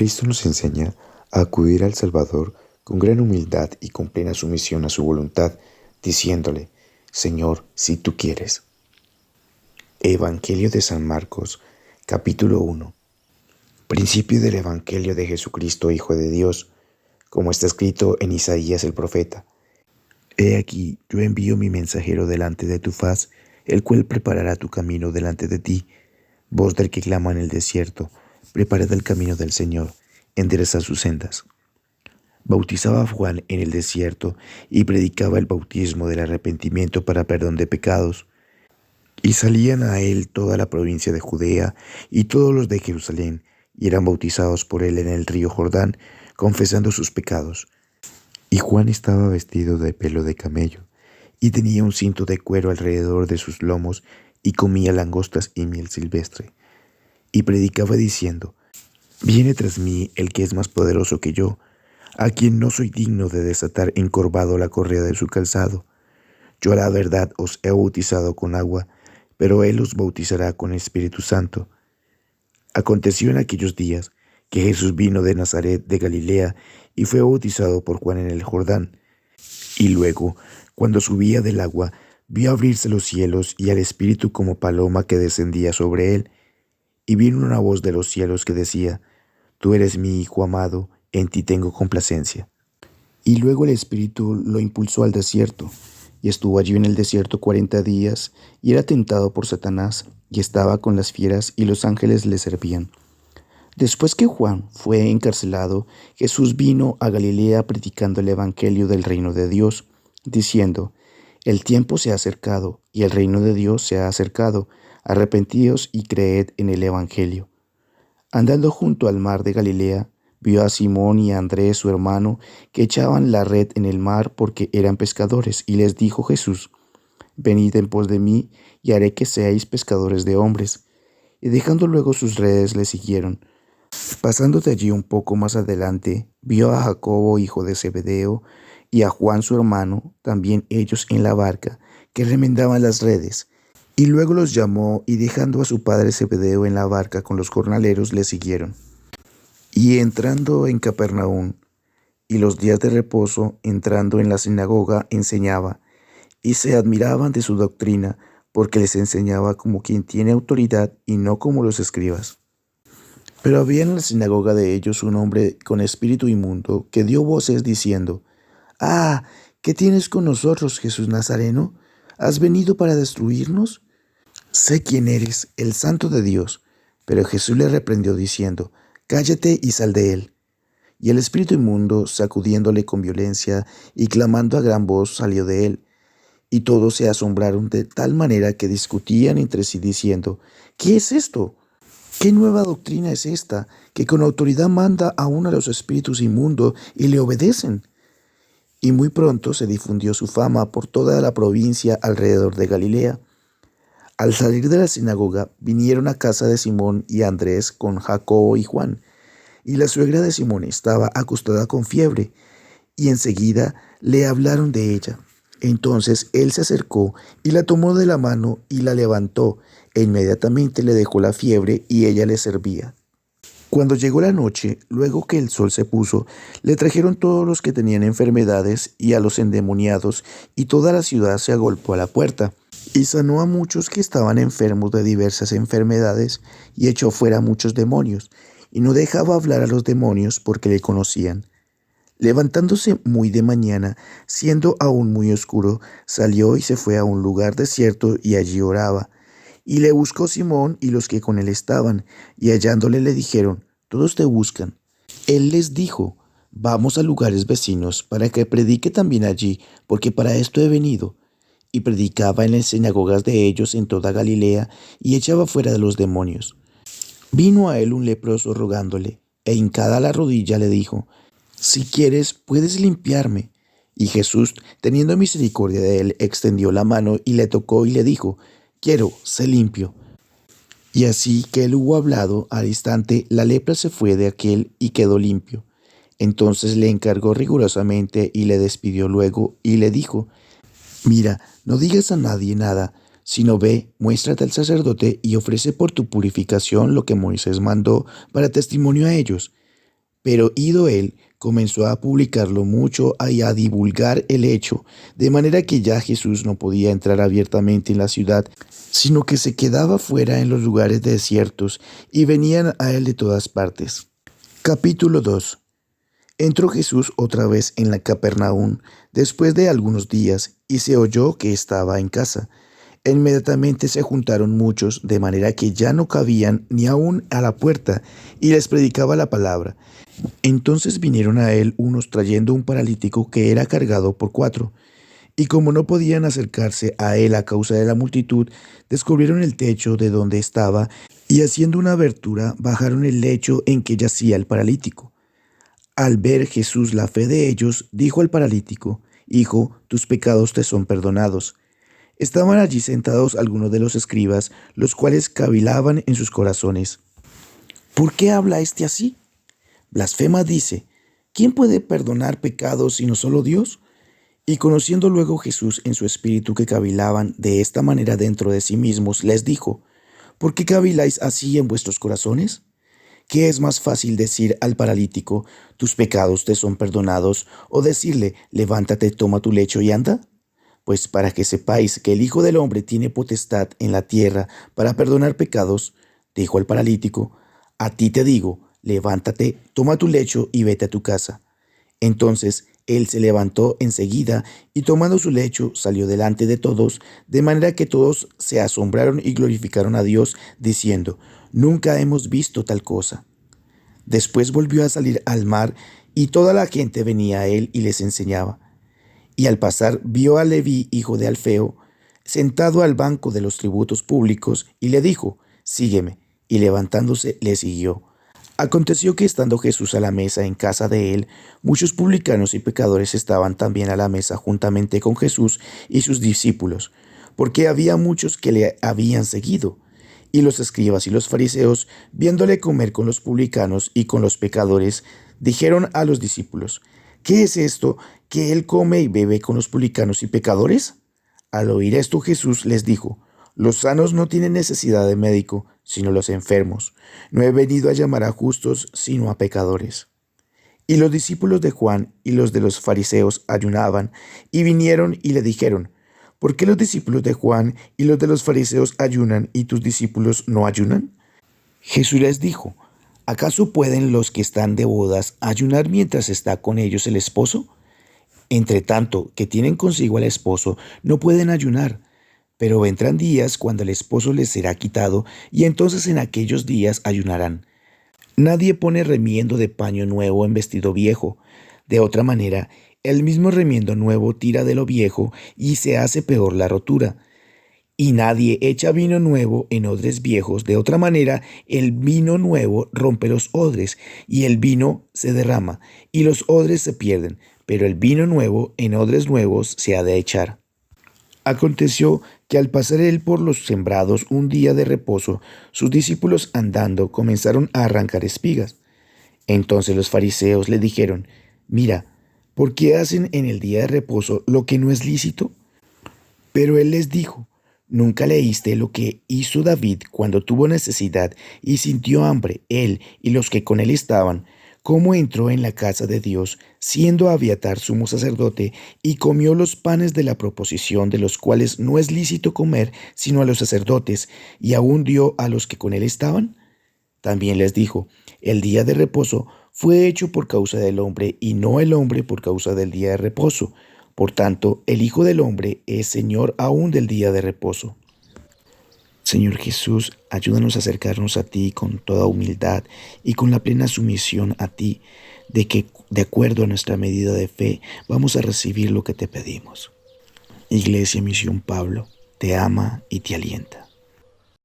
Cristo nos enseña a acudir al Salvador con gran humildad y con plena sumisión a su voluntad, diciéndole: Señor, si tú quieres. Evangelio de San Marcos, capítulo 1. Principio del Evangelio de Jesucristo, Hijo de Dios, como está escrito en Isaías el profeta. He aquí, yo envío mi mensajero delante de tu faz, el cual preparará tu camino delante de ti. Voz del que clama en el desierto: preparad el camino del Señor, enderezad sus sendas. Bautizaba a Juan en el desierto y predicaba el bautismo del arrepentimiento para perdón de pecados. Y salían a él toda la provincia de Judea y todos los de Jerusalén, y eran bautizados por él en el río Jordán, confesando sus pecados. Y Juan estaba vestido de pelo de camello, y tenía un cinto de cuero alrededor de sus lomos, y comía langostas y miel silvestre. Y predicaba diciendo: Viene tras mí el que es más poderoso que yo, a quien no soy digno de desatar encorvado la correa de su calzado. Yo a la verdad os he bautizado con agua, pero él os bautizará con Espíritu Santo. Aconteció en aquellos días que Jesús vino de Nazaret de Galilea y fue bautizado por Juan en el Jordán. Y luego, cuando subía del agua, vio abrirse los cielos y al Espíritu como paloma que descendía sobre él. Y vino una voz de los cielos que decía: Tú eres mi Hijo amado, en ti tengo complacencia. Y luego el Espíritu lo impulsó al desierto, y estuvo allí en el desierto 40 días, y era tentado por Satanás, y estaba con las fieras, y los ángeles le servían. Después que Juan fue encarcelado, Jesús vino a Galilea predicando el evangelio del reino de Dios, diciendo: El tiempo se ha acercado, y el reino de Dios se ha acercado. Arrepentíos y creed en el evangelio. Andando junto al mar de Galilea, vio a Simón y a Andrés su hermano, que echaban la red en el mar porque eran pescadores, y les dijo Jesús: Venid en pos de mí, y haré que seáis pescadores de hombres. Y dejando luego sus redes, le siguieron. Pasando de allí un poco más adelante, vio a Jacobo, hijo de Zebedeo, y a Juan su hermano, también ellos en la barca, que remendaban las redes. Y luego los llamó, y dejando a su padre Zebedeo en la barca con los jornaleros, le siguieron. Y entrando en Capernaum, y los días de reposo, entrando en la sinagoga, enseñaba, y se admiraban de su doctrina, porque les enseñaba como quien tiene autoridad y no como los escribas. Pero había en la sinagoga de ellos un hombre con espíritu inmundo, que dio voces diciendo: «Ah, ¿qué tienes con nosotros, Jesús Nazareno? ¿Has venido para destruirnos? Sé quién eres, el Santo de Dios». Pero Jesús le reprendió diciendo: «Cállate y sal de él». Y el espíritu inmundo, sacudiéndole con violencia y clamando a gran voz, salió de él. Y todos se asombraron de tal manera que discutían entre sí diciendo: «¿Qué es esto? ¿Qué nueva doctrina es esta, que con autoridad manda aún a los espíritus inmundos y le obedecen?» Y muy pronto se difundió su fama por toda la provincia alrededor de Galilea. Al salir de la sinagoga, vinieron a casa de Simón y Andrés con Jacobo y Juan. Y la suegra de Simón estaba acostada con fiebre, y enseguida le hablaron de ella. Entonces él se acercó y la tomó de la mano y la levantó, e inmediatamente le dejó la fiebre y ella le servía. Cuando llegó la noche, luego que el sol se puso, le trajeron todos los que tenían enfermedades y a los endemoniados, y toda la ciudad se agolpó a la puerta. Y sanó a muchos que estaban enfermos de diversas enfermedades, y echó fuera muchos demonios, y no dejaba hablar a los demonios porque le conocían. Levantándose muy de mañana, siendo aún muy oscuro, salió y se fue a un lugar desierto y allí oraba. Y le buscó Simón y los que con él estaban, y hallándole le dijeron: «Todos te buscan». Él les dijo: «Vamos a lugares vecinos para que predique también allí, porque para esto he venido». Y predicaba en las sinagogas de ellos en toda Galilea, y echaba fuera de los demonios. Vino a él un leproso rogándole, e hincada la rodilla le dijo: «Si quieres, puedes limpiarme». Y Jesús, teniendo misericordia de él, extendió la mano y le tocó y le dijo: «Quiero, sé limpio». Y así que él hubo hablado, al instante la lepra se fue de aquél y quedó limpio. Entonces le encargó rigurosamente y le despidió luego y le dijo: «Mira, no digas a nadie nada, sino ve, muéstrate al sacerdote y ofrece por tu purificación lo que Moisés mandó para testimonio a ellos». Pero ido él, comenzó a publicarlo mucho y a divulgar el hecho, de manera que ya Jesús no podía entrar abiertamente en la ciudad, sino que se quedaba fuera en los lugares desiertos, y venían a él de todas partes. Capítulo 2. Entró Jesús otra vez en la Capernaum después de algunos días, y se oyó que estaba en casa. E inmediatamente se juntaron muchos, de manera que ya no cabían ni aun a la puerta, y les predicaba la palabra. Entonces vinieron a él unos trayendo un paralítico que era cargado por 4. Y como no podían acercarse a él a causa de la multitud, descubrieron el techo de donde estaba, y haciendo una abertura, bajaron el lecho en que yacía el paralítico. Al ver Jesús la fe de ellos, dijo al paralítico: Hijo, tus pecados te son perdonados. Estaban allí sentados algunos de los escribas, los cuales cavilaban en sus corazones: ¿por qué habla este así? Blasfema dice: ¿quién puede perdonar pecados sino solo Dios? Y conociendo luego Jesús en su espíritu que cavilaban de esta manera dentro de sí mismos, les dijo: ¿por qué caviláis así en vuestros corazones? ¿Qué es más fácil decir al paralítico: tus pecados te son perdonados, o decirle: levántate, toma tu lecho y anda? Pues para que sepáis que el Hijo del Hombre tiene potestad en la tierra para perdonar pecados, dijo al paralítico: a ti te digo, levántate, toma tu lecho y vete a tu casa. Entonces él se levantó enseguida y tomando su lecho salió delante de todos, de manera que todos se asombraron y glorificaron a Dios, diciendo: nunca hemos visto tal cosa. Después volvió a salir al mar, y toda la gente venía a él y les enseñaba. Y al pasar vio a Leví, hijo de Alfeo, sentado al banco de los tributos públicos, y le dijo: sígueme. Y levantándose le siguió. Aconteció que estando Jesús a la mesa en casa de él, muchos publicanos y pecadores estaban también a la mesa juntamente con Jesús y sus discípulos, porque había muchos que le habían seguido. Y los escribas y los fariseos, viéndole comer con los publicanos y con los pecadores, dijeron a los discípulos: ¿qué es esto que él come y bebe con los publicanos y pecadores? Al oír esto Jesús les dijo: los sanos no tienen necesidad de médico, sino los enfermos. No he venido a llamar a justos, sino a pecadores. Y los discípulos de Juan y los de los fariseos ayunaban, y vinieron y le dijeron: ¿por qué los discípulos de Juan y los de los fariseos ayunan y tus discípulos no ayunan? Jesús les dijo: ¿acaso pueden los que están de bodas ayunar mientras está con ellos el esposo? Entre tanto que tienen consigo al esposo, no pueden ayunar. Pero vendrán días cuando el esposo les será quitado, y entonces en aquellos días ayunarán. Nadie pone remiendo de paño nuevo en vestido viejo. De otra manera, el mismo remiendo nuevo tira de lo viejo, y se hace peor la rotura. Y nadie echa vino nuevo en odres viejos. De otra manera, el vino nuevo rompe los odres, y el vino se derrama, y los odres se pierden. Pero el vino nuevo en odres nuevos se ha de echar. Aconteció que al pasar él por los sembrados un día de reposo, sus discípulos andando comenzaron a arrancar espigas. Entonces los fariseos le dijeron: mira, ¿por qué hacen en el día de reposo lo que no es lícito? Pero él les dijo: ¿nunca leíste lo que hizo David cuando tuvo necesidad y sintió hambre, él y los que con él estaban? Cómo entró en la casa de Dios, siendo Abiatar sumo sacerdote, y comió los panes de la proposición, de los cuales no es lícito comer sino a los sacerdotes, y aún dio a los que con él estaban. También les dijo: el día de reposo fue hecho por causa del hombre, y no el hombre por causa del día de reposo. Por tanto, el Hijo del Hombre es Señor aún del día de reposo. Señor Jesús, ayúdanos a acercarnos a ti con toda humildad y con la plena sumisión a ti, de que, de acuerdo a nuestra medida de fe, vamos a recibir lo que te pedimos. Iglesia Misión Pablo, te ama y te alienta.